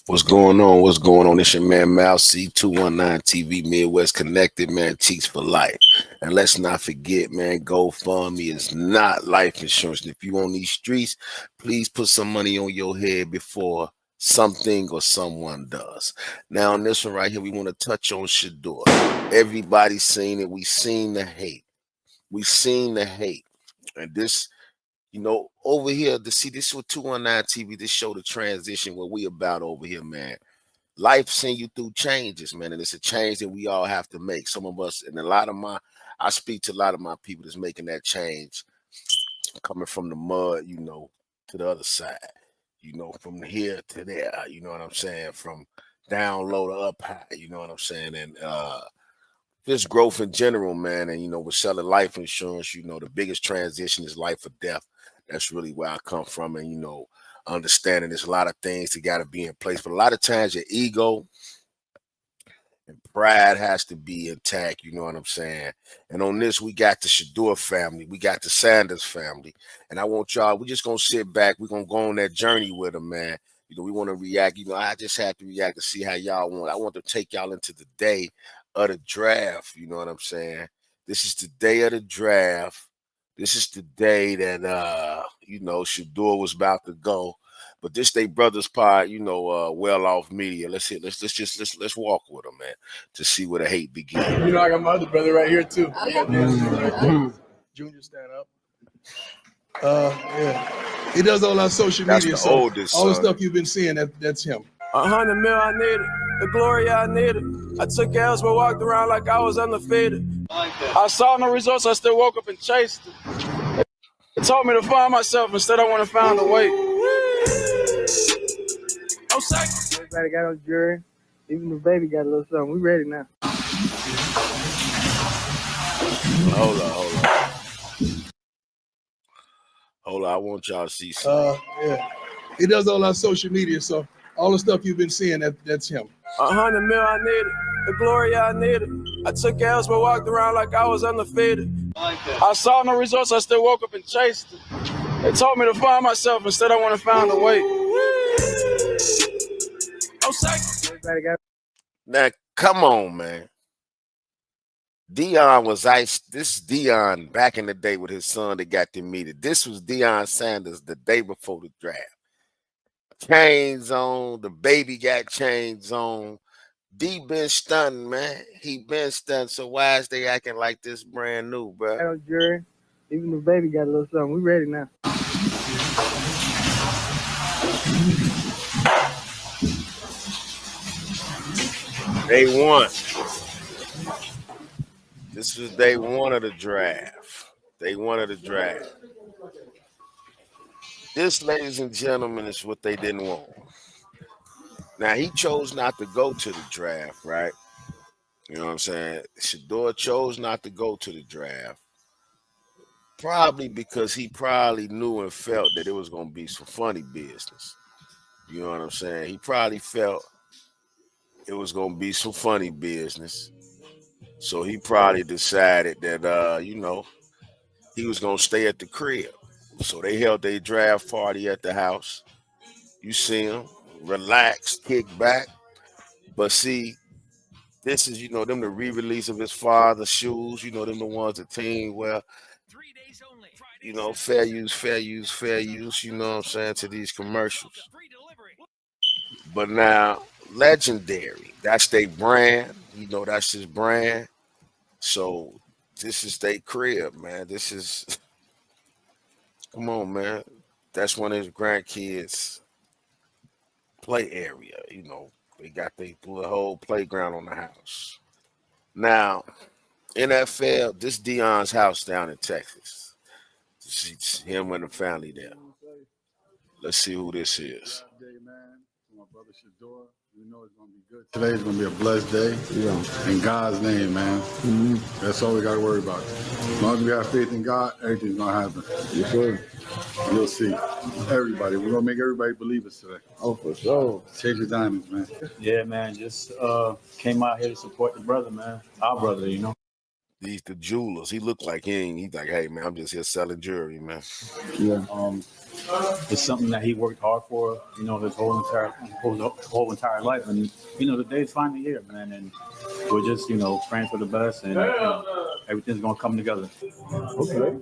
What's going on? What's going on? It's your man Mal C 219 TV Midwest Connected, man. Cheeks for life. And let's not forget, man, GoFundMe is not life insurance. And if you on these streets, please put some money on your head before something or someone does. Now, on this one right here, we want to touch on Shaduer. Everybody's seen it. We seen the hate. We seen the hate. And this, over here to see this with 219 TV, this show the transition what we about over here, man. Life send you through changes, man, and it's a change that we all have to make. Some of us, and I speak to a lot of my people that's making that change, coming from the mud, to the other side, from here to there, you know what I'm saying, from down low to up high, you know what I'm saying, and just growth in general, man, and we're selling life insurance. The biggest transition is life or death. That's really where I come from, and understanding there's a lot of things that got to be in place, but a lot of times your ego and pride has to be intact, you know what I'm saying? And on this, we got the Shaduer family, we got the Sanders family, and I want y'all, we're just gonna sit back, we're gonna go on that journey with them, man. We want to react. I just have to react to see how y'all want. I want to take y'all into the day of the draft, you know what I'm saying? This is the day of the draft. This is the day that Shaduer was about to go. But this they brothers pod, well off media. Let's walk with them, man, to see where the hate begins. I got my other brother right here too. I got Junior stand up. Yeah. He does all our social media. That's the oldest all the son. stuff you've been seeing, that's him. 100 mil I needed, the glory I needed. I took L's but walked around like I was undefeated. I saw no results, I still woke up and chased it. It told me to find myself, instead I want to find a way. No second. Everybody got on jury. Even the baby got a little something. We ready now. Hold on. I want y'all to see something. Yeah. He does all our social media, so all the stuff you've been seeing, that's him. 100 mil I needed, the glory I needed. I took L's but walked around like I was undefeated. I saw no results, I still woke up and chased it. They told me to find myself, instead I want to find a way. No second. Everybody got. Now, come on, man. Dion was ice. This is Dion back in the day with his son that got them meted. This was Deion Sanders the day before the draft. Chains on, the baby got chains on. D been stunting, man. He been stunting. So why is they acting like this brand new, bro? Got on jury. Even the baby got a little something. We ready now. Day one. This was day one of the draft. Day one of the draft. This, ladies and gentlemen, is what they didn't want. Now, he chose not to go to the draft, right? You know what I'm saying? Shaduer chose not to go to the draft. Probably because he probably knew and felt that it was going to be some funny business. You know what I'm saying? He probably felt it was going to be some funny business. So he probably decided that, he was going to stay at the crib. So they held their draft party at the house. You see him, relaxed, kick back. But see, this is, them the re-release of his father's shoes. Them the ones the team wear. Fair use, fair use, fair use, you know what I'm saying, to these commercials. But now, legendary, that's their brand. That's his brand. So this is their crib, man. This is, come on, man. That's one of his grandkids' play area, They got the whole playground on the house. Now, NFL, this Dion's house down in Texas. It's him and the family there. Let's see who this is. Day, man. My brother Shaduer. We know it's gonna be good. Today's gonna be a blessed day. Yeah. In God's name, man. Mm-hmm. That's all we gotta worry about. As long as we have faith in God, everything's gonna happen. You sure? You'll see. Everybody. We're gonna make everybody believers today. Oh, for sure. Chase your diamonds, man. Yeah, man. Just came out here to support the brother, man. Our brother, These the jewelers. He looked like he's like, hey man, I'm just here selling jewelry, man. Yeah. it's something that he worked hard for, his whole entire life. And the day's finally here, man. And we're just praying for the best, and everything's gonna come together. Okay.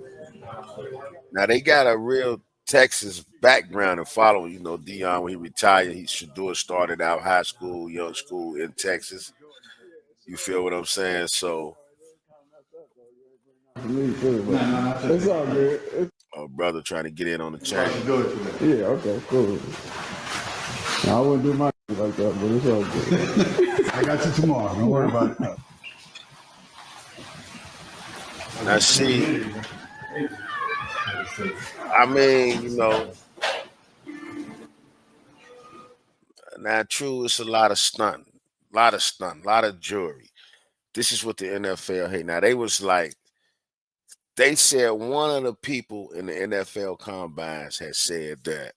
Now they got a real Texas background and follow. Dion when he retired, Shaduer started out high school, young school in Texas. You feel what I'm saying? So, Me too, but it's all good. brother trying to get in on the channel. Yeah, okay, cool. I wouldn't do my like that, but it's all good. I got you tomorrow. Don't worry about it. Now, see, I mean, now true, it's a lot of stunt, a lot of jewelry. This is what the NFL hate. Now they was like, they said one of the people in the NFL combines had said that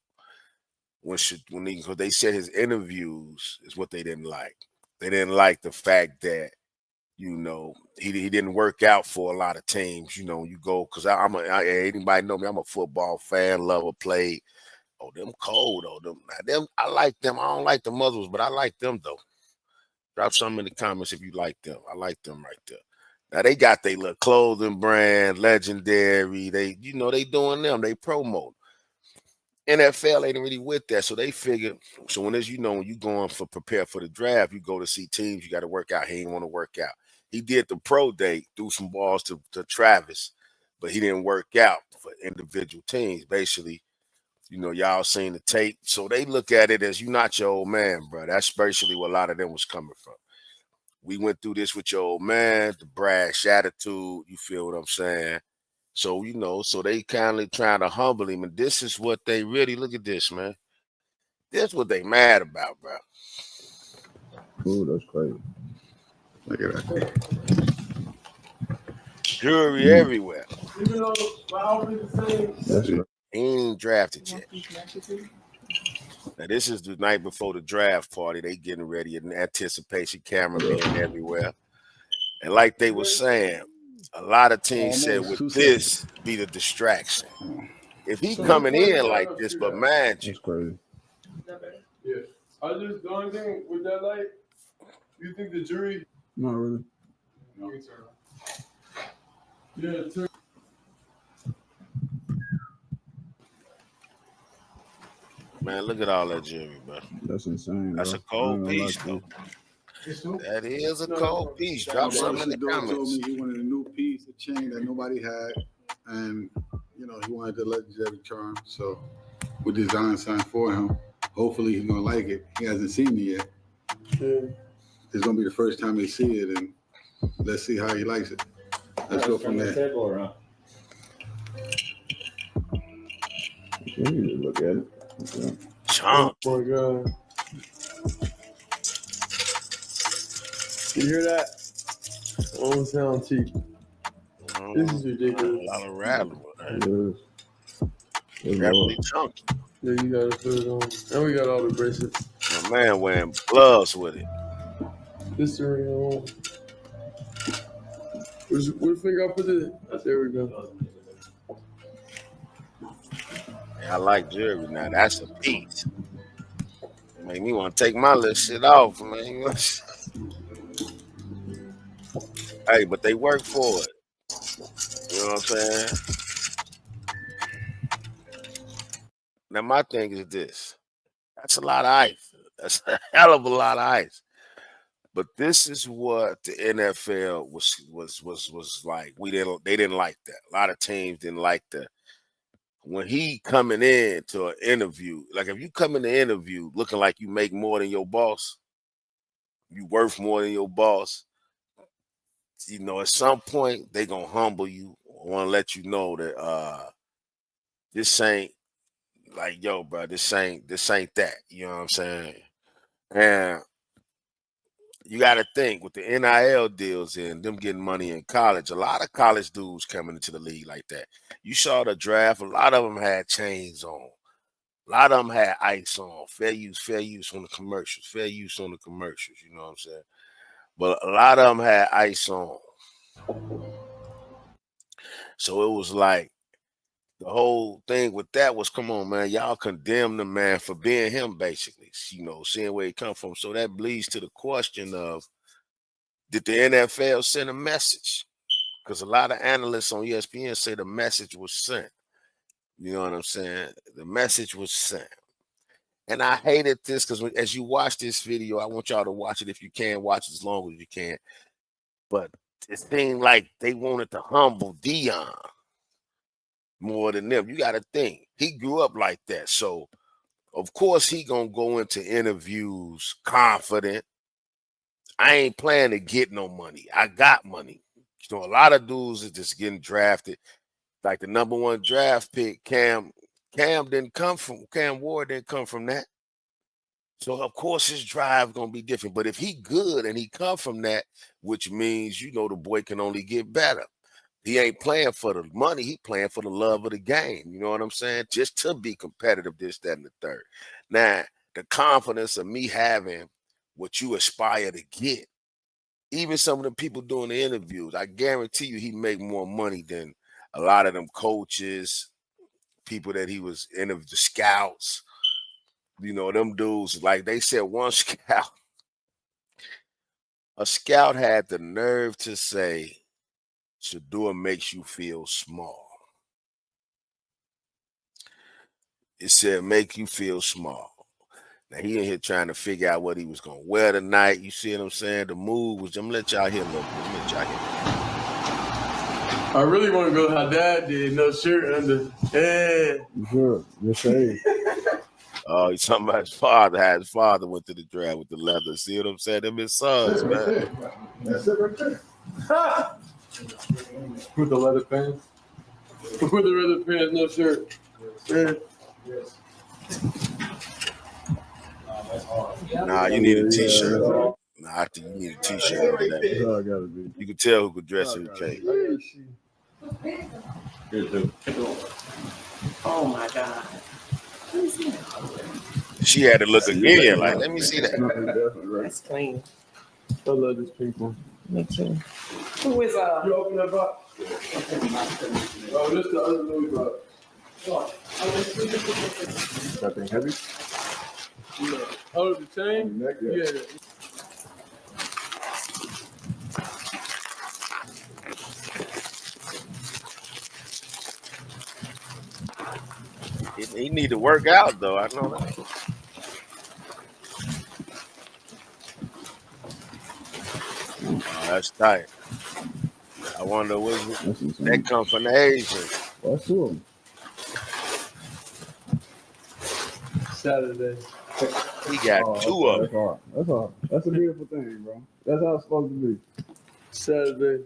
because they said his interviews is what they didn't like. They didn't like the fact that he didn't work out for a lot of teams. You go because anybody know me. I'm a football fan, lover, played. Oh, them cold though. Them I like them. I don't like the Muslims, but I like them though. Drop something in the comments if you like them. I like them right there. Now they got their little clothing brand, legendary. They doing them. They promote. NFL ain't really with that, so they figured. So when you going for prepare for the draft, you go to see teams. You got to work out. He ain't want to work out. He did the pro day, threw some balls to Travis, but he didn't work out for individual teams. Basically, y'all seen the tape, so they look at it as you not your old man, bro. That's basically what a lot of them was coming from. We went through this with your old man, the brash attitude. You feel what I'm saying? So, so they kind of trying to humble him. And this is what they really, look at this, man. This is what they mad about, bro. Ooh, that's crazy. Look at that. Jewelry everywhere. Even though my outfit is the same. That's right. He ain't drafted yet. Now, this is the night before the draft party. They getting ready in anticipation, camera being everywhere. And like they were saying, a lot of teams said with this be the distraction. If he coming in like this, but mind you, That's crazy. Yeah. The only thing with that light, you think the jury? Not really. No. Yeah, man, look at all that jewelry, bro. That's insane. That's bro. a cold piece, though. That is a cold piece. Drop something in the Shadour comments. told me he wanted a new piece, a chain that nobody had, and he wanted the legendary charm. So we designed something for him. Hopefully he's gonna like it. He hasn't seen it yet. Yeah. It's gonna be the first time he see it, and let's see how he likes it. Let's go from there. You need to look at it. Yeah. Chunk. Oh my God. You hear that? Oh, it sounds cheap. This is ridiculous. A lot of rattling. It is. It's Definitely chunky. Yeah, you gotta put it on. And we got all the bracelets. My man wearing gloves with it. This the ring on. Where finger I put it? There we go. Yeah, I like jewelry now. That's a piece. Make me want to take my little shit off, man. Hey, but they work for it. You know what I'm saying? Now, my thing is this. That's a lot of ice. That's a hell of a lot of ice. But this is what the NFL was like. They didn't like that. A lot of teams didn't like that. When he coming in to an interview, like if you come in the interview looking like you make more than your boss, you worth more than your boss, at some point they gonna humble you. Want to let you know that this ain't like, yo, bro, this ain't that. You know what I'm saying? And you got to think with the NIL deals and them getting money in college, a lot of college dudes coming into the league like that. You saw the draft, a lot of them had chains on. A lot of them had ice on. Fair use on the commercials. Fair use on the commercials, you know what I'm saying? But a lot of them had ice on. So it was like the whole thing with that was, come on, man, y'all condemn the man for being him, basically, you know, seeing where he come from. So that leads to the question of, did the NFL send a message? Because a lot of analysts on ESPN say the message was sent. You know what I'm saying? The message was sent. And I hated this because as you watch this video, I want y'all to watch it if you can, watch it as long as you can. But it seemed like they wanted to humble Dion more than them. You got to think, he grew up like that. So, of course, he going to go into interviews confident. I ain't planning to get no money. I got money. You know, a lot of dudes are just getting drafted. Like the #1 draft pick, Cam Ward didn't come from that. So, of course, his drive going to be different. But if he good and he come from that, which means, you know, the boy can only get better. He ain't playing for the money. He playing for the love of the game. You know what I'm saying? Just to be competitive, this, that, and the third. Now, the confidence of me having what you aspire to get, even some of the people doing the interviews, I guarantee you he make more money than a lot of them coaches, people that he was interviewing, the scouts. You know, them dudes, like they said, one scout, a scout had the nerve to say, Shaduer makes you feel small. It said, make you feel small. Now, he in here trying to figure out what he was going to wear tonight. You see what I'm saying? The move was, I'm going to let y'all hear a little bit. I'm let y'all hear. I really want to go how Dad did, no shirt under. Yeah. Sure, just say. Oh, he's talking about his father. How his father went to the draft with the leather. See what I'm saying? Them his sons, man. That's it right there. With the leather pants. With the leather pants, no shirt. Yeah. Nah, you need a t-shirt. Nah, I think you need a t-shirt. That's all I gotta be. You can tell who could dress who can't. Oh my God. She had to look again. Like, let me see that. That's clean. I love this pink one. Me too. Who is You open that box? Oh, this the other Louis box. That thing heavy? Oh, the chain? Yeah. He need to work out, though. I know that. Oh, that's tight. I wonder what that come from the Asians. That's two Saturday. He got two of them. That's hard. That's hard. That's a beautiful thing, bro. That's how it's supposed to be. Saturday.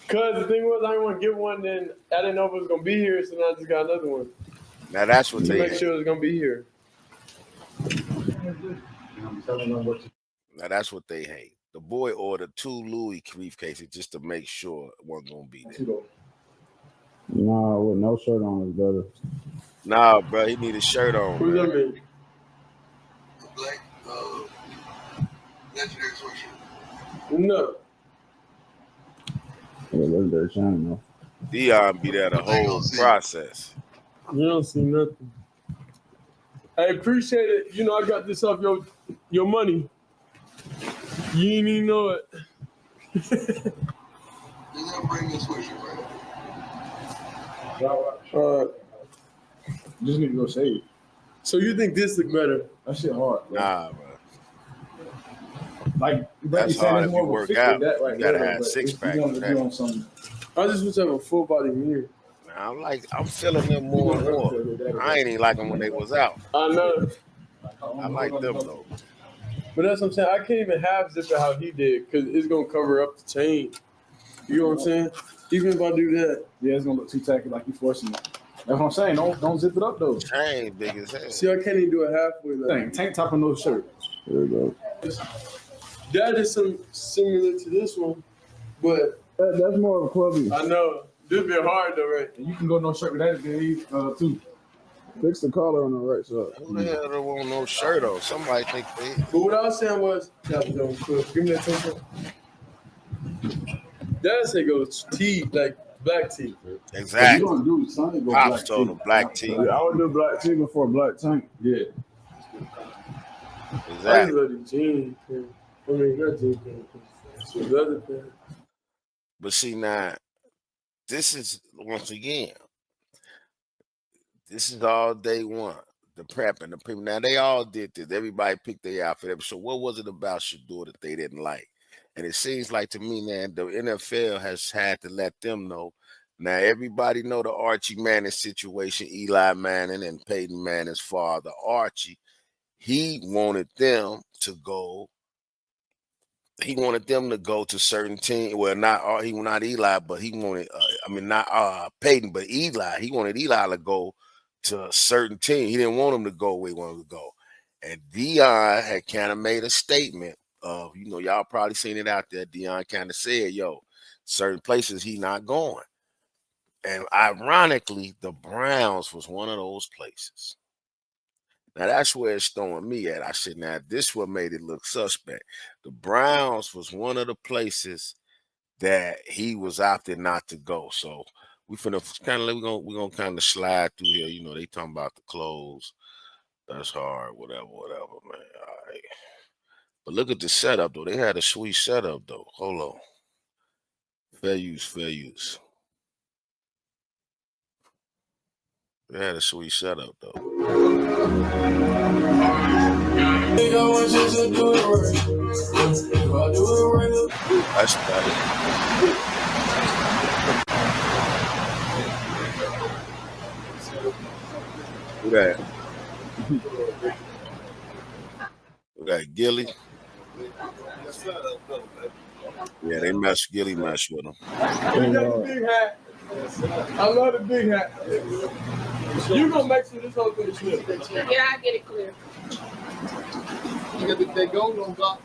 Cause the thing was, I didn't want to get one, then I didn't know if it was gonna be here, so now I just got another one. Now that's what To they make sure it's gonna be here. Now that's what they hate. The boy ordered 2 Louis briefcases just to make sure it wasn't gonna be there. Nah, with no shirt on is better. Nah, bro, he need a shirt on. Who's that mean? Black legendary sweatshirt. No. Yeah, legendary shine though. Dion be there the whole process. You don't see nothing. I appreciate it. You know, I got this off your money. You didn't even know it. Does that bring me a sweatshirt, right? Just need to go save it. So you think this look better? That shit hard, bro. Nah, bro. Like, That's hard if you work out. You gotta have 6-pack. I just wish I have a full body mirror. I'm feeling them more and more. I ain't even like them when they was out. I know. I like them though. But that's what I'm saying. I can't even half zip it how he did because it's going to cover up the chain. You know what I'm saying? Even if I do that. Yeah, it's going to look too tacky like you forcing it. That's what I'm saying. Don't zip it up, though. Chain big as hell. See, I can't even do it halfway. Like tank top and no shirt. There we go. That is some similar to this one, but that's more of a clubby. I know. This be hard, though, right? And you can go no shirt with that, too. Fix the collar on the right side. Who the hell don't want no shirt on? Somebody think they. But what I was saying was, give me that attention. That say goes T, like Black tea. If you Exactly. gonna do something, go Pops black told tea. him black tea. I would do black tea before black tank. Yeah. I just Exactly. love the jeans. I mean, not jeans. The other thing. But see now, this is once again, this is all day one. The prep and the people. Now they all did this. Everybody picked their outfit. So what was it about Shaduer that they didn't like? And it seems like to me, man, the NFL has had to let them know. Now everybody know the Archie Manning situation, Eli Manning and Peyton Manning's father, Archie. He wanted them to go. He wanted them to go to certain team. Well, not Eli, but he wanted. I mean, not Peyton, but Eli. He wanted Eli to go to a certain team. He didn't want him to go where he wanted to go. And Dion had kind of made a statement of, y'all probably seen it out there. Dion kind of said, "Yo, certain places he not going." And ironically, the Browns was one of those places. Now that's where it's throwing me at. I said, now this what made it look suspect. The Browns was one of the places that he was opted not to go. So we finna kind of we're gonna kind of slide through here. They talking about the clothes. That's hard, whatever, man. All right. But look at the setup though. They had a sweet setup though. Hold on. Fair use, fair use. They had a sweet setup though. That's better. Who that? We got Gilly. Yeah, they Gilly mess with him. You got the big hat. I love the big hat. You gonna make sure this whole thing is clear. Yeah, I get it clear. You got that gold on top.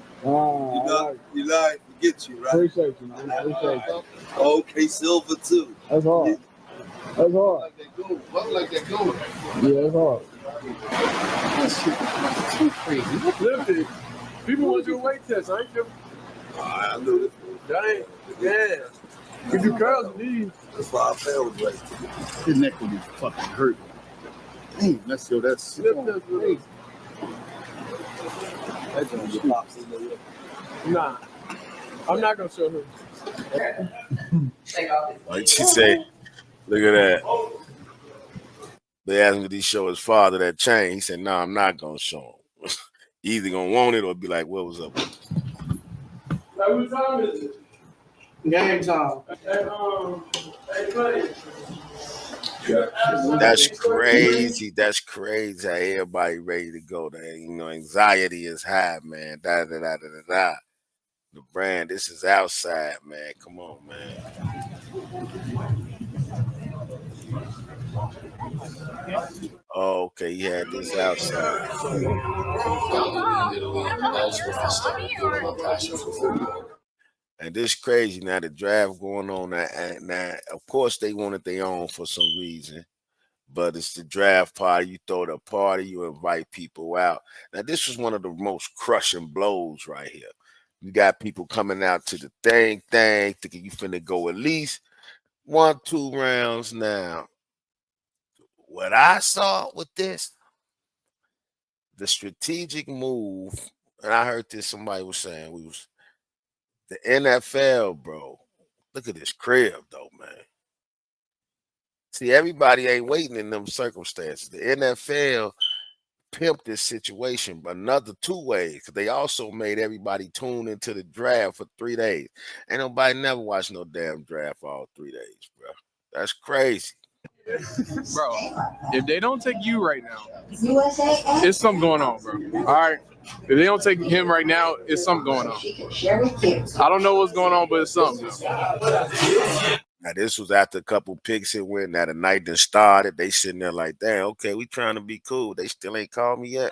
You like, forget you, right? Appreciate you, man. Appreciate you. Okay, silver too. That's hard. That's hard. Like that gold. I like that gold. Yeah, that's hard. That's too crazy. Listen, people want to do a weight test. I ain't giving. I knew this. That ain't. Yeah. You do curls with these. That's 5 pounds weight. His neck will be fucking hurt. Damn, that's Lift this crazy. That's gonna get pops in there. Nah. I'm not gonna show him. Like she said, look at that. They asked him did he show his father that chain. He said, "No, I'm not gonna show him. He either gonna want it or be like, what was up?" Like, what time is it? Game time. Hey, buddy. That's crazy. That's crazy how everybody ready to go there. Anxiety is high, man. Da da da da da da. The brand, this is outside, man. Come on, man. Oh, okay, you had this outside. And this crazy now, the draft going on now. Of course, they wanted their own for some reason, but it's the draft party. You throw the party, you invite people out. Now, this was one of the most crushing blows right here. You got people coming out to the thing, thinking you finna go at least 1-2 rounds now. What I saw with this, the strategic move, and I heard this somebody was saying, the NFL, bro. Look at this crib, though, man. See, everybody ain't waiting in them circumstances. The NFL pimped this situation another 2 ways because they also made everybody tune into the draft for 3 days. Ain't nobody never watched no damn draft for all 3 days, bro. That's crazy. Bro, if they don't take you right now, it's something going on, bro. All right? If they don't take him right now, it's something going on. I don't know what's going on, but it's something. Now, this was after a couple picks it went. Now, the night that started, they sitting there like, damn, okay, we trying to be cool. They still ain't called me yet.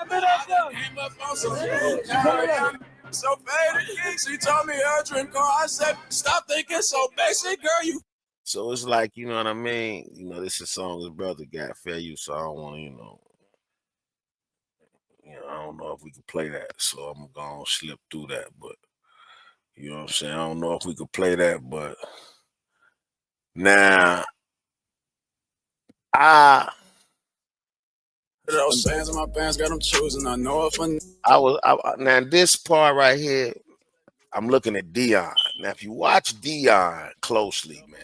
So faded, she told me her dream car. I said, stop thinking so basic, girl. You. So it's like, you know what I mean? This is a song his brother got, fair use, so I don't want to, I don't know if we could play that. So I'm going to slip through that. But, you know what I'm saying? I don't know if we could play that, but Now, Those sands in my pants got them choosing. I know if now this part right here, I'm looking at Dion. Now, if you watch Dion closely, man,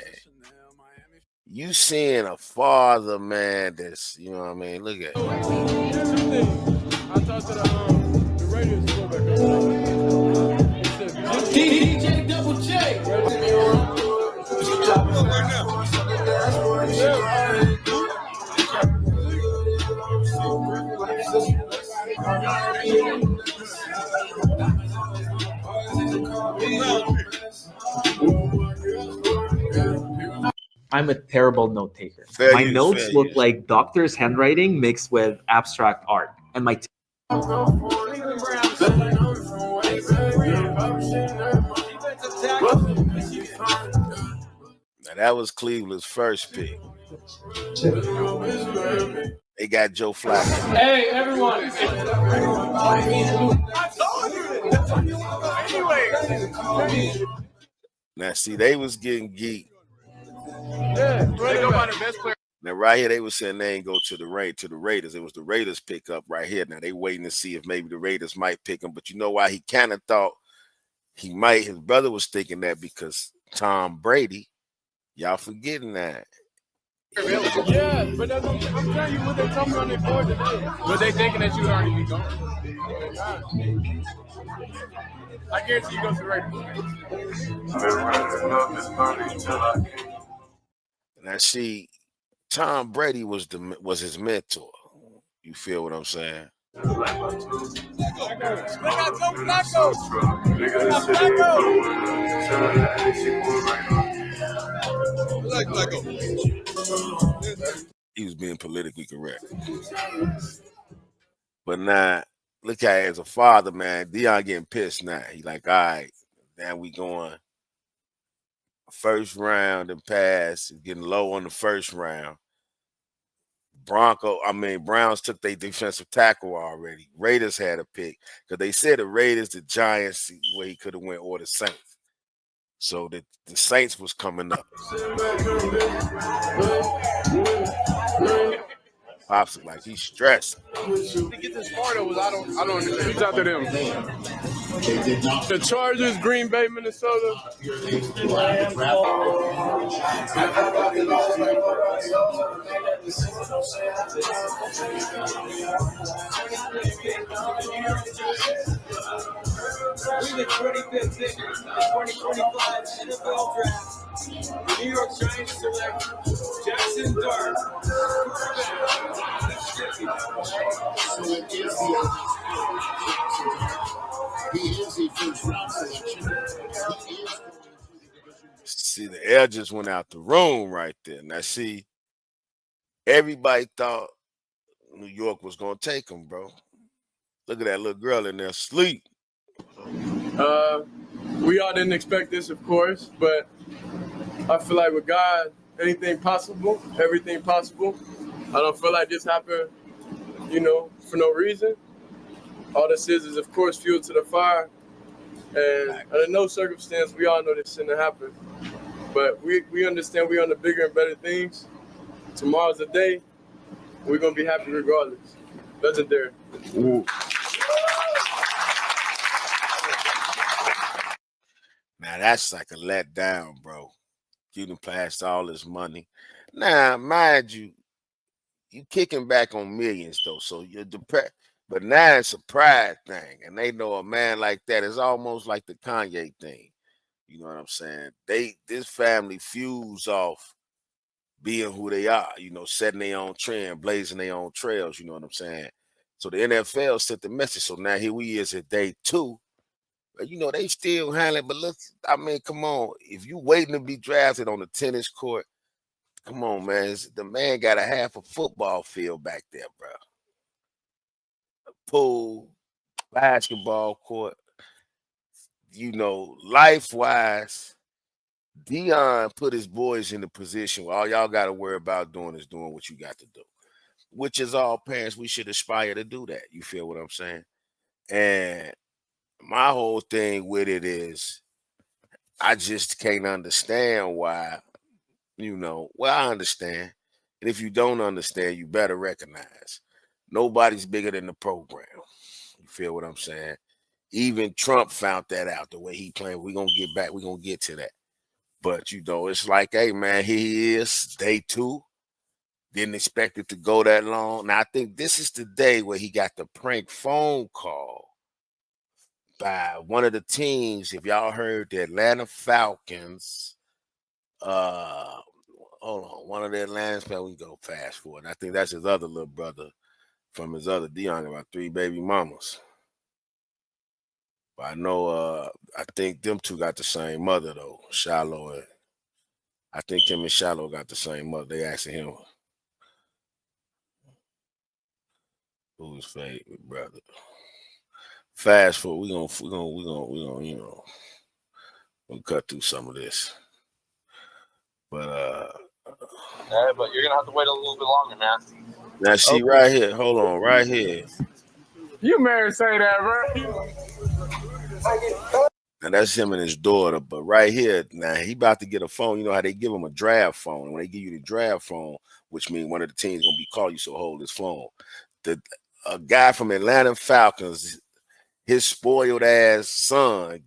you seeing a father, man, that's, you know what I mean? Look at it. I talked to the radio DJ Double J. I'm a terrible note taker. Fair My use, notes fair look use. like doctor's handwriting mixed with abstract art, and my Now, that was Cleveland's first pick. They got Joe Flacco. Hey, everyone. Now, see, they was getting geek. Yeah, they go by the best player. Now, right here, they was saying they ain't go to the Raiders. It was the Raiders pick up right here. Now, they waiting to see if maybe the Raiders might pick him. But you know why he kind of thought he might? His brother was thinking that because Tom Brady, y'all forgetting that. Yeah, but that's, I'm telling you what they told me on their board today. But they thinking that you already be gone. I guarantee you go to the Raiders. Now, see, Tom Brady was his mentor. You feel what I'm saying? He was being politically correct. But now, look at it as a father, man. Dion getting pissed now. He like, all right, now we going first round and pass. It's getting low on the first round. Browns took their defensive tackle already. Raiders had a pick because they said the Raiders, the Giants, where he could have went, or the Saints. So the Saints was coming up. Pops is like he's stressed. To get this far though, I don't understand. Reach out to them. The Chargers, Green Bay, Minnesota. The 25th pick, 2025 NFL Draft. The New York Giants select Jackson Dart. So it is he is a first round selection. See, the air just went out the room right there. Now, see, everybody thought New York was going to take him, bro. Look at that little girl in there asleep. We all didn't expect this, of course, but I feel like with God, anything possible, everything possible. I don't feel like this happened, for no reason. All this is, of course, fuel to the fire. And under no circumstance, we all know this shouldn't happen. But we understand we're on the bigger and better things. Tomorrow's the day. We're going to be happy regardless. Legendary. Ooh. Now, that's like a letdown, bro. You done passed all this money. Now, mind you, you kicking back on millions, though, so you're depressed. But now it's a pride thing, and they know a man like that is almost like the Kanye thing. You know what I'm saying? This family fuse off being who they are, setting their own trend, blazing their own trails, you know what I'm saying? So the NFL sent the message. So now here we is at day 2. But they still handling. But look, come on. If you waiting to be drafted on the tennis court, come on, man. The man got a half a football field back there, bro. A pool, basketball court. Life-wise, Dion put his boys in the position where all y'all got to worry about doing is doing what you got to do, which is all parents. We should aspire to do that. You feel what I'm saying? And my whole thing with it is I just can't understand why You know, well, I understand. And if you don't understand, you better recognize nobody's bigger than the program. You feel what I'm saying? Even Trump found that out the way he playing. We're gonna get back, we're gonna get to that. But you know, it's like, hey man, here he is, day 2. Didn't expect it to go that long. Now I think this is the day where he got the prank phone call by one of the teams. If y'all heard, the Atlanta Falcons, hold on, one of the Atlanta, we go fast forward. I think that's his other little brother from his other Dion, about 3 baby mamas. But I know, I think them two got the same mother though, Shilo. I think him and Shilo got the same mother. They asking him who's favorite brother. Fast forward, we gonna, you know, we'll cut through some of this. But but you're gonna have to wait a little bit longer, man. now see right here, hold on, right here. You married say that, bro. Now that's him and his daughter, but right here, now he about to get a phone. You know how they give him a draft phone. And when they give you the draft phone, which means one of the teams gonna be calling you, so hold his phone. A guy from Atlanta Falcons, his spoiled ass son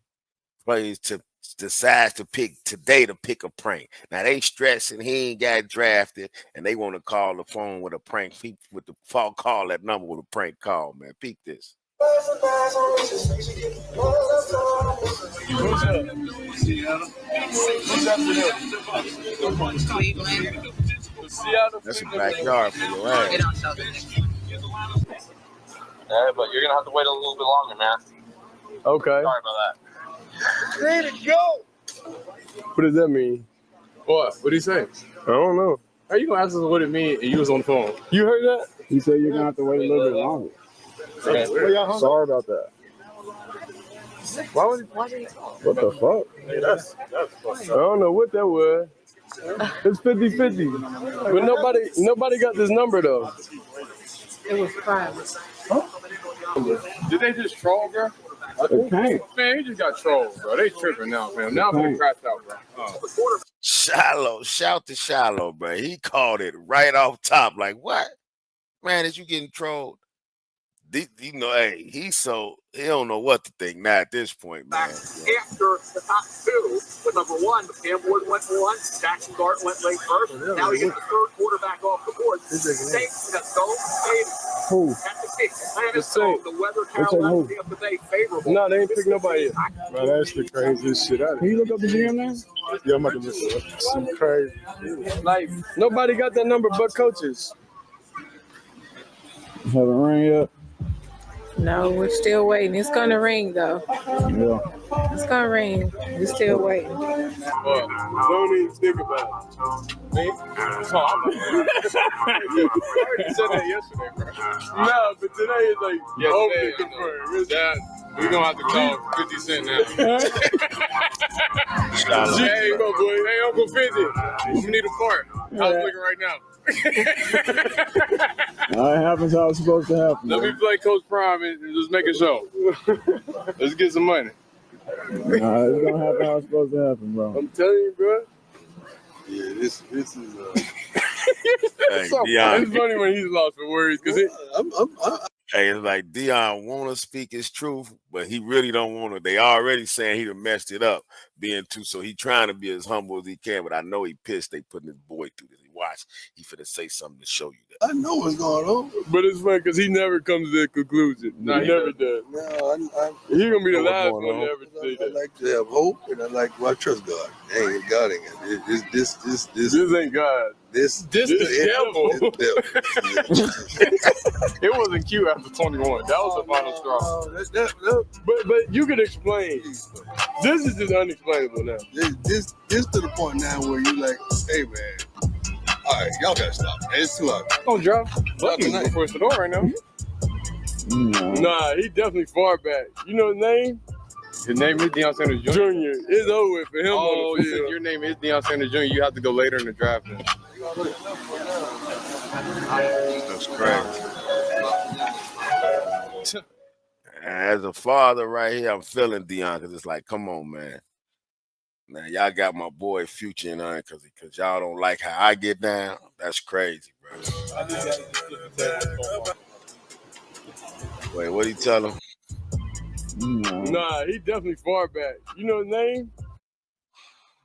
decides to pick today to pick a prank. Now they stressing he ain't got drafted, and they want to call the phone with a prank. With the phone, call that number with a prank call, man. Peep this. That's a backyard for your ass. But you're gonna have to wait a little bit longer, man. Okay. Sorry about that. Let it go. What does that mean? What? What did he say? I don't know. How you gonna ask us what it means and you was on the phone? You heard that? He said you're gonna have to wait a little bit longer. Okay. Sorry about that. Why did he talk? What the fuck? Hey, that's I don't know what that was. It's 50-50. But nobody got this number though. It was private. Did they just troll, bro? Man, he just got trolled, bro. They tripping now, man. Now I'm gonna crash out, bro. Shilo, shout to Shilo, bro. He called it right off top. Like, what? Man, is you getting trolled? You know, hey, he don't know what to think now at this point, man. After the top 2, with number 1, Cam Ward went 1, Jackson Dart went late first. Now we get the third quarterback off the board. Saints got Stone, Who? at the kick. The weather Carolina the other day favorable. No, they ain't pick nobody yet. Man, that's the craziest shit out. Can you look up the GM now? Yeah, I'm about to look it up. Some crazy. Like, nobody got that number but coaches. Haven't rang yet. No, we're still waiting. It's gonna ring though. Yeah. It's gonna ring. We're still waiting. Well, don't even think about it. Me? So I already said that yesterday, bro. No, but today is like yesterday. Confirmed. We're gonna have to call 50 Cent now. Hey, bro, boy. Hey, Uncle 50. I'm gonna need a part. How's it looking right now? It happens how it's supposed to happen. Let me play Coach Prime and just make a show. Let's get some money. It's gonna happen how it's supposed to happen, bro. I'm telling you, bro. Yeah, this is. Hey, Dion. It's funny when he's lost for words because Hey, it's like Dion want to speak his truth, but he really don't want to. They already saying he done messed it up being too, so he trying to be as humble as he can, but I know he pissed they putting his boy through this. Watch, he finna say something to show you that. I know what's going on. But it's funny because he never comes to the conclusion. No, he never does. No, He's going to be the last one to ever say I that. like to have hope, and I like to trust God. Hey, God ain't this ain't God. This the devil. This It wasn't cute after 21. That was the final straw. But you can explain. This is just unexplainable now. This to the point now where you like, hey man, all right, y'all gotta stop. It's too out. Don't drop. Bucky's not first the door right now. Nah, he definitely far back. You know his name? His name is Deion Sanders Jr. It's over with for him. Oh, yeah. Your name is Deion Sanders Jr. You have to go later in the draft. Then. That's crazy. As a father right here, I'm feeling Dion because it's like, come on, man. Now y'all got my boy Future in on it because y'all don't like how I get down. That's crazy, bro. Wait, what he tell him? Nah, he definitely far back. You know his name?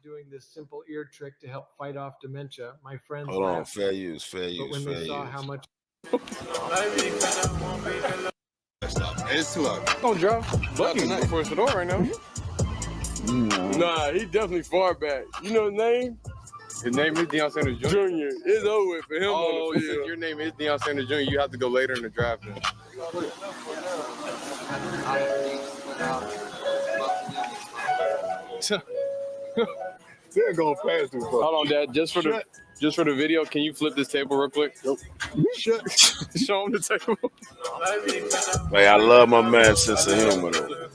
Doing this simple ear trick to help fight off dementia. My friends Hold on, laughed. fair use, fair use. But when they saw how much. It's too hot. Don't drop bucking for Shaduer right now. Nah, he definitely far back. You know his name? His name is Deion Sanders Jr. It's over with for him. Oh, since your name is Deion Sanders Jr., you have to go later in the draft then. They're going past him. Hold on, Dad. Just for the video, can you flip this table real quick? Nope. Shut. Show him the table. Wait, I love my man sense of humor though.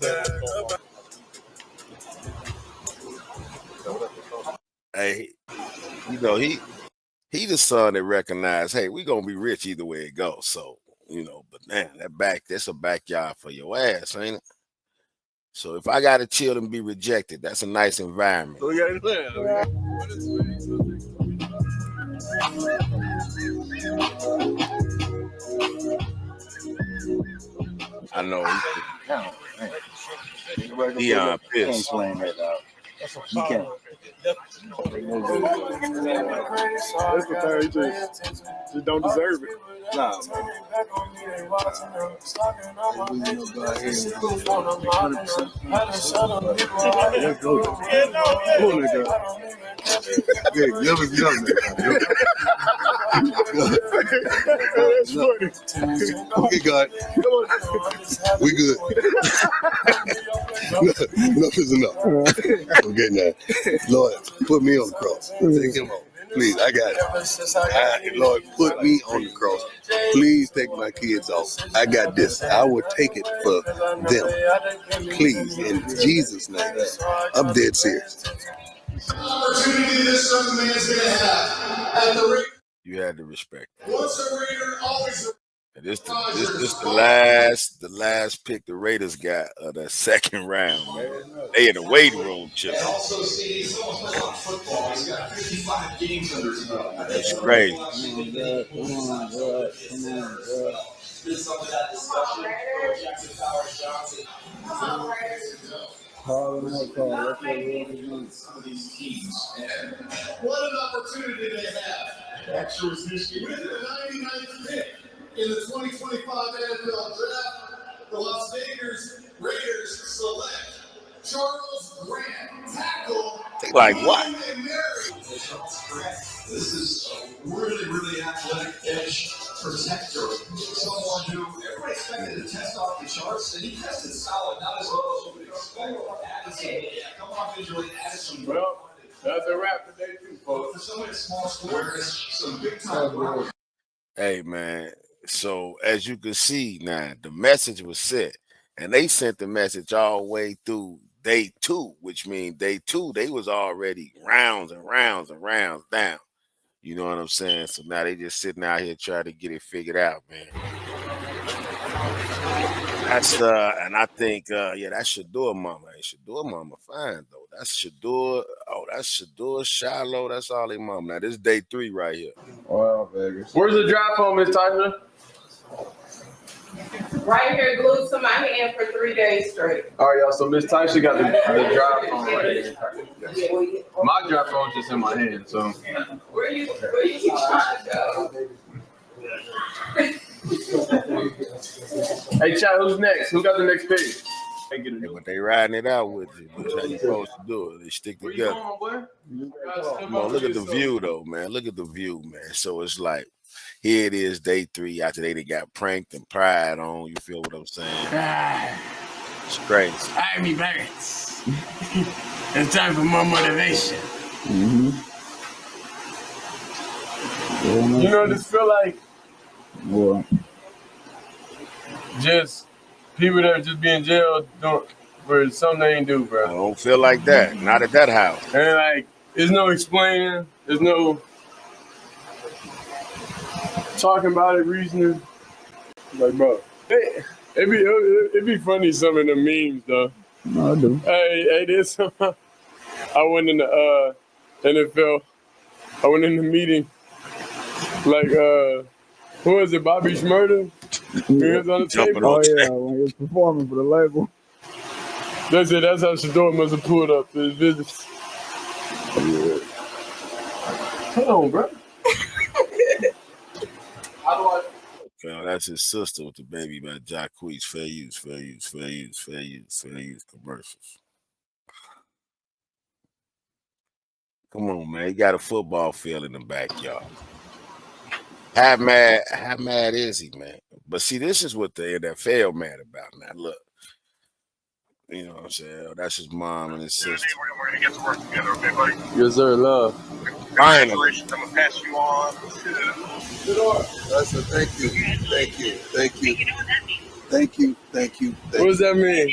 Hey, you know he the son that recognized, hey, we gonna be rich either way it goes. So, you know, but man, that's a backyard for your ass, ain't it? So if I gotta chill and be rejected, that's a nice environment. I know Deion pissed. You can't. That's the third just don't deserve it. Nah, okay, God. We good. Enough is enough. Okay, now. Lord, put me on the cross. Take him home. Please, I got it. Lord, put me on the cross. Please take my kids off. I got this. I will take it for them. Please, in Jesus' name. I'm dead serious. Opportunity this young man's going to have at the rate. You had to respect that. Once a Raider, always a And this the last pick the Raiders got of the second round. Man. They in the waiting room, Chip. Also, see, he's almost played a lot of football. He's got 55 games under his belt. That's crazy. Come on, bro. Did some of that discussion. Jackson Powers Johnson. Some of these teams. What an opportunity they have. Actually, with the 99th pick in the 2025 NFL Draft, the Las Vegas Raiders select Charles Grant, tackle. Like what? This is a really, really athletic edge protector. Someone who everybody expected to test off the charts, and he tested solid, not as well as you would expect. Come on, visually, Addison. Well, that's a wrap today, too, folks. For so many small squares, some big time. Hey, man. So as you can see now, the message was set, and they sent the message all the way through day 2, which means day 2 they was already rounds and rounds and rounds down. You know what I'm saying? So now they just sitting out here trying to get it figured out, man. That's and I think yeah, that's Shaduer mama. Hey, Shaduer mama fine though. That's Shaduer. Oh, that's Shaduer, Shilo. That's all they mama. Now this is day 3 right here. Wow, Vegas. Where's the draft phone, Miss Tasha? Right here, glued to my hand for 3 days straight. All right, y'all. So Miss Tasha got the draft phone right here. My draft phone's just in my hand. So Where you trying to go? Hey, Chad, who's next? Who got the next pick? Yeah, but they riding it out with you. That's how you supposed to do it. They stick together. Come on, look at the view though, man. Look at the view, man. So it's like here it is, day 3 after they got pranked and pried on. You feel what I'm saying? It's crazy. I be Barretts. It's time for more motivation. You know, this feel like What? just people that just be in jail for something they ain't do, bro. I don't feel like that. Not at that house. And like, there's no explaining. There's no talking about it, reasoning. Like, bro, it'd be funny some of the memes though. No, I do. Hey, this. I went in the NFL. I went in the meeting. Like who is it? Bobby Shmurda? He was on the table. Oh yeah, when he was performing for the label. That's it. That's how Shaduer must have pulled up to his business. Hold on, bro. How do I? That's his sister with the baby by Jacquees. Fair use, fair use, fair use, fair use, fair use commercials. Come on, man. You got a football field in the backyard. How mad is he, man? But see, this is what the NFL mad about, man. Look. You know what I'm saying? That's his mom and his sister. We're gonna get to work together, okay, buddy? Yes, sir, love. Congratulations, I'm gonna pass you on. That's a thank you. Thank you. Thank you. Thank you. Thank you. What does that mean?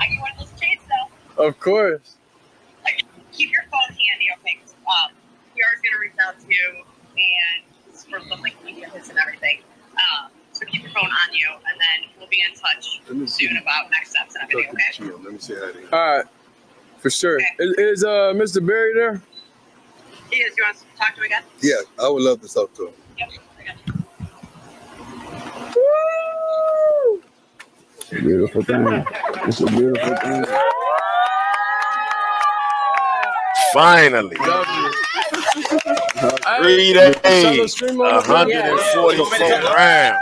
I can want those chains though. Of course. Keep your phone handy, okay? PR's gonna reach out to you and for stuff like media hits and everything. So keep your phone on you, and then we'll be in touch soon about next steps and everything, okay? Let me say hi. All right, for sure. Okay. Is Mr. Barry there? He is. You want to talk to him again? Yeah, I would love to talk to him. Yep, I got you. It's a beautiful thing. It's a beautiful thing. Finally. 3 days, 144 rounds.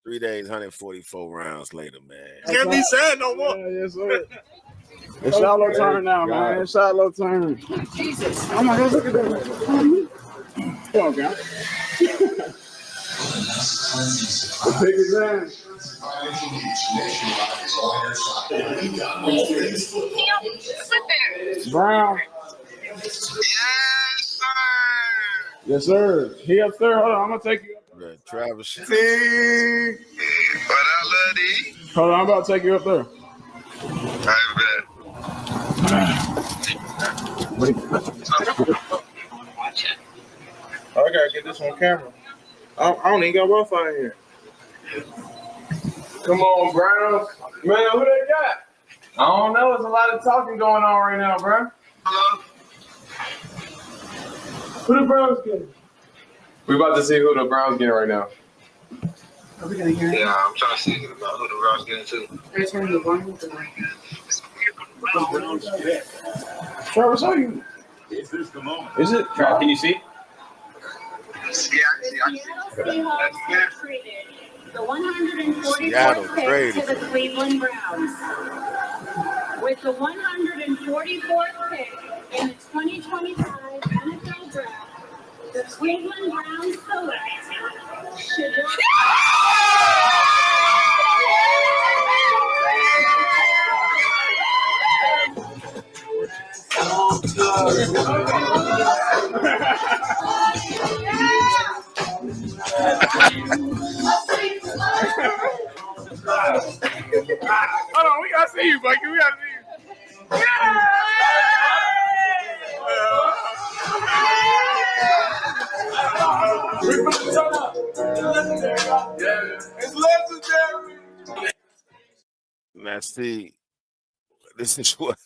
3 days, 144 rounds later, man. Can't be sad no more. Yeah, yes, sir. It's Shilo turn now, man. It's Shilo turn. Jesus. Oh my God, look at that. Come on, guys. The pig is in. Brown. Yes, sir. He up there. Hold on, I'm gonna take you up there. Travis. See? What I love thee. Hold on, I'm about to take you up there. I gotta get this on camera. I don't even got Wi-Fi in here. Come on, Browns. Man, who they got? I don't know. There's a lot of talking going on right now, bro. Hello? Who the Browns getting? We about to see who the Browns getting right now. Are we gonna hear it? Yeah, I'm trying to see who the Browns getting too. There's going to be one Travis, how you? Is this the moment? Is it? Can you see? Yeah, I see. The 144th pick to the Cleveland Browns. With the 144th pick in the 2025 NFL Draft, the Cleveland Browns select Shaduer. Hold on, we gotta see you, Mikey. We gotta see you. It's legendary. Now, see, this is what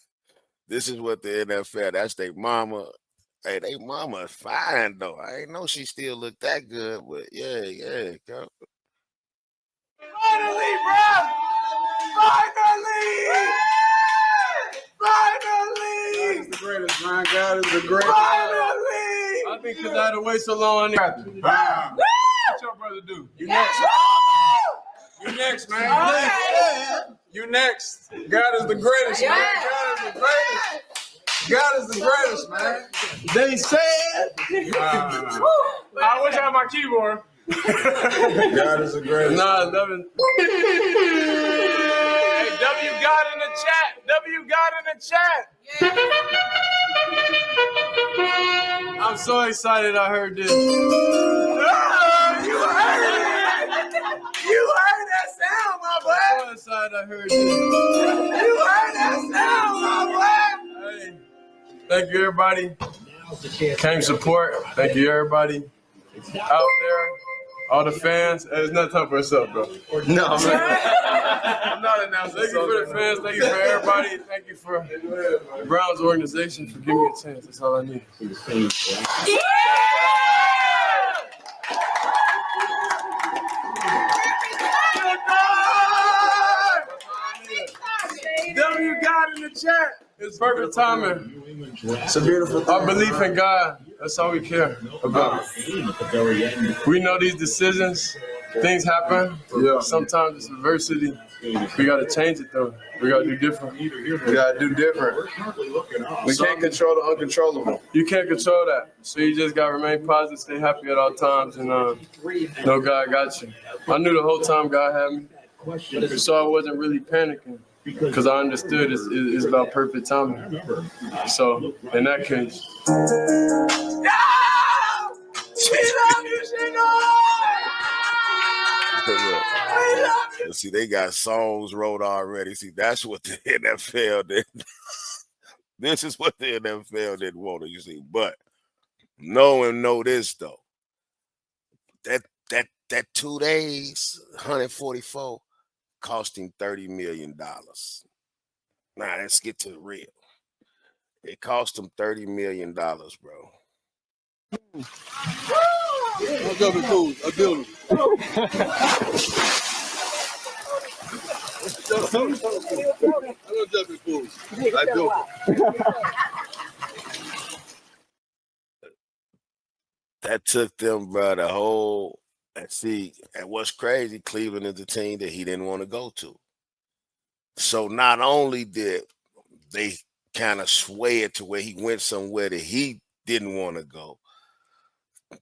the NFL. That's their mama. Hey, they mama is fine though. I ain't know she still looked that good, but yeah. Finally, bro! Finally! God is the greatest, man. God is the greatest. Finally! I think because I had to wait so long. What your brother do? You next. You next, man. You next. God is the greatest, man. God is the greatest, man. They said. I wish I had my keyboard. God is the greatest. Nah, nothing. Hey, W got in the chat. W got in the chat. I'm so excited I heard this. Oh, you heard it. You heard that sound, my boy. I'm so excited I heard this. You heard that sound, my boy. Hey, thank you, everybody. Came support. Thank you, everybody out there. all the fans. It's not time for yourself, bro. No, I'm not announcing. Thank you for the fans. Thank you for everybody. Thank you for the Browns organization for giving me a chance. That's all I need. W God in the chat. It's perfect timing. It's a beautiful thing. Our belief in God, that's all we care about. We know these decisions, things happen. Yeah. Sometimes it's adversity. We got to change it though. We got to do different. We got to do different. We can't control the uncontrollable. You can't control that. So you just got to remain positive, stay happy at all times, and know God got you. I knew the whole time God had me. So I wasn't really panicking. Because I understood it's about perfect timing. So, in that case. See, they got songs wrote already. See, that's what the NFL did. This is what the NFL didn't want to, you see. But know this though. That 2 days, 144. Cost him $30 million. Now let's get to the real. It cost him $30 million, bro. I'm jumping fools. I'm building. I'm jumping fools. I do. That took them, bro, the whole. See, and what's crazy, Cleveland is the team that he didn't want to go to. So not only did they kind of sway it to where he went somewhere that he didn't want to go,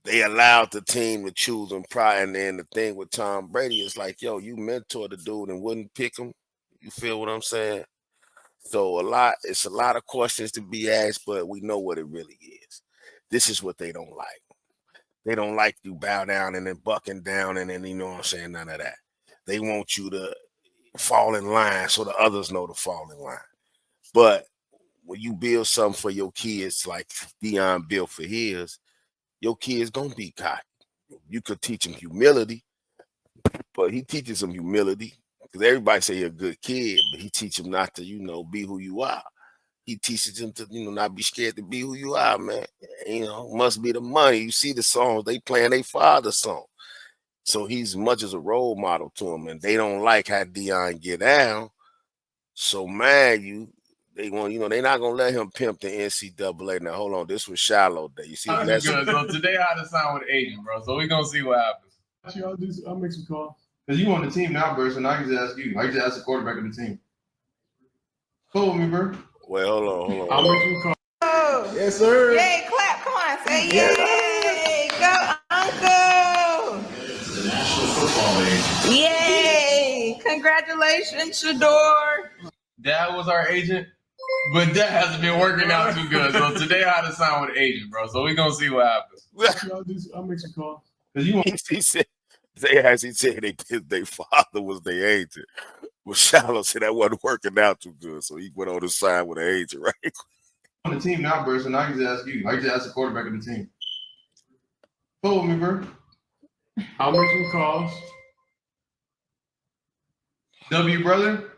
they allowed the team to choose him prior. And then the thing with Tom Brady is like, yo, you mentored the dude and wouldn't pick him. You feel what I'm saying? So it's a lot of questions to be asked, but we know what it really is. This is what they don't like. They don't like you bow down and then bucking down and then, you know what I'm saying, none of that. They want you to fall in line so the others know to fall in line. But when you build something for your kids like Deion built for his, your kids gonna be cocky. You could teach them humility, but he teaches them humility because everybody say you're a good kid, but he teaches them not to, be who you are. He teaches them to, not be scared to be who you are, man. Must be the money. You see the songs, they playing their father's song. So he's much as a role model to them, and they don't like how Deion get down. So, man, they want, they're not going to let him pimp the NCAA. Now, hold on. This was Shilo Day. You see, that's good. So today I had to sign with an agent, bro. So we're going to see what happens. Actually, I'll make some calls. Because you on the team now, bro, so now I can just ask you. I can just ask the quarterback of the team. Cool with me, bro. Wait, hold on. I'll make some calls. Oh. Yes, sir. Yay, clap. Come on, say yay. Go, Uncle. The National Football League. Yay. Congratulations, Shaduer. Dad was our agent, but that hasn't been working out too good. So today I had to sign with an agent, bro. So we're going to see what happens. I'll make some calls. He said, their father was their agent. Well, Shilo said that wasn't working out too good, so he went on to sign with an agent, right? On the team now, bro, so now I can just ask you. I can just ask the quarterback of the team. Cool with me, bro. I'll make some calls. W, brother.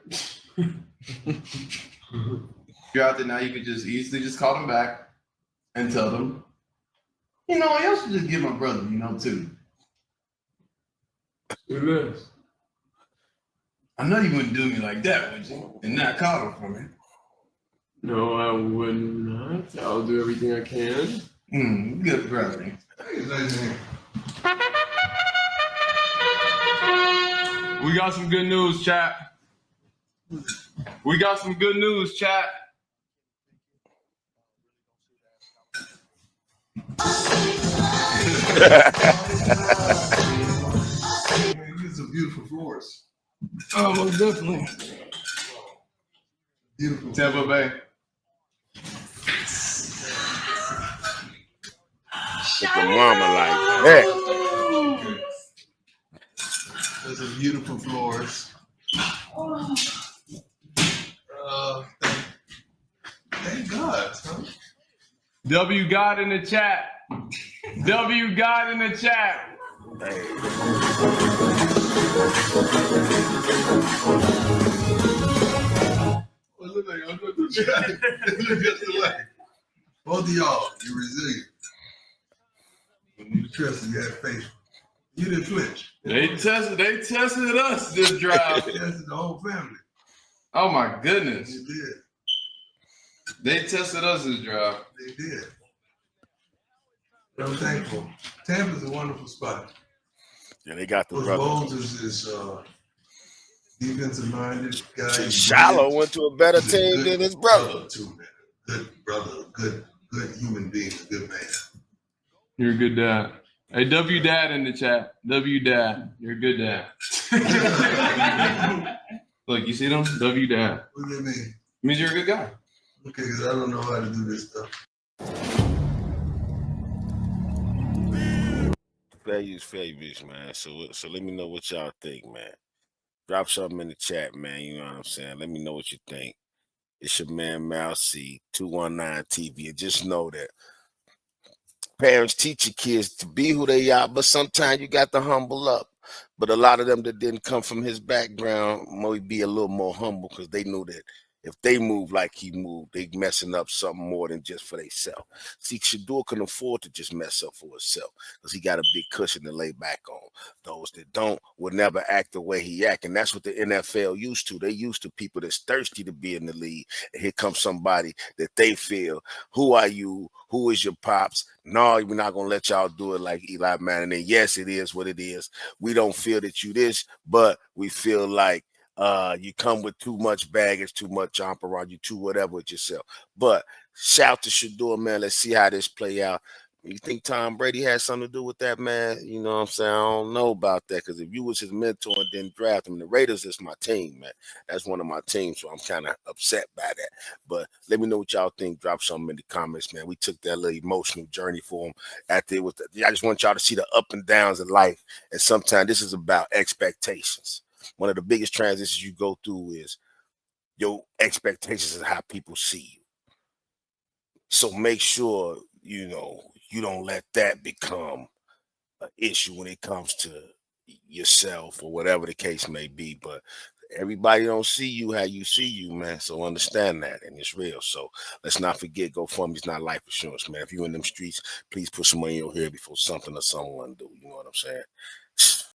You're out there now. You could just easily just call them back and tell them, I should just give my brother, too. It is. I know you wouldn't do me like that, would you? And not call him for me. No, I would not. I'll do everything I can. Good brother. We got some good news, chat. We got some good news, chat. These are beautiful floors. Oh, most definitely. Beautiful. Tampa Bay. Look at mama like that. Those are beautiful floors. Thank God. Huh? W God in the chat. W God in the chat. Well, look like I'm going to try. Look just away. Both of y'all, you're resilient. When you trusted, you had faith. You didn't flinch. They tested us this drive. They tested the whole family. Oh my goodness. They did. They tested us this drive. They did. But I'm thankful. Tampa's a wonderful spot. Yeah, they got the Coach brother. Bowles is defensive minded guy. Shilo went to a better team than his brother. Too, man. Good brother, good human being, a good man. You're a good dad. Hey, W Dad in the chat. W Dad. You're a good dad. Look, you see them? W Dad. What do they mean? It means you're a good guy. Okay, because I don't know how to do this stuff. Fair use, man. So let me know what y'all think, man. Drop something in the chat, man. You know what I'm saying? Let me know what you think. It's your man Mal C, 219 TV. And just know that parents teach your kids to be who they are, but sometimes you got to humble up. But a lot of them that didn't come from his background might be a little more humble because they knew that if they move like he moved, they messing up something more than just for themselves. See, Shaduer can afford to just mess up for himself because he got a big cushion to lay back on. Those that don't will never act the way he act, and that's what the NFL used to. They used to people that's thirsty to be in the league. And here comes somebody that they feel, who are you? Who is your pops? No, we're not gonna let y'all do it like Eli Manning. And yes, it is what it is. We don't feel that you this, but we feel like you come with too much baggage, too much jump around you, too whatever with yourself. But shout to Shaduer, man. Let's see how this play out. You think Tom Brady had something to do with that, man? You know what I'm saying? I don't know about that because if you was his mentor and didn't draft him, the Raiders is my team, man. That's one of my teams, so I'm kind of upset by that. But let me know what y'all think. Drop something in the comments, man. We took that little emotional journey for him. After it was, I just want y'all to see the up and downs of life, and sometimes this is about expectations. One of the biggest transitions you go through is your expectations of how people see you. So make sure, you know, you don't let that become an issue when it comes to yourself or whatever the case may be. But everybody don't see you how you see you, man. So understand that, and it's real. So let's not forget, GoFundMe's not life insurance, man. If you in them streets, please put some money in your hair before something or someone do. You know what I'm saying?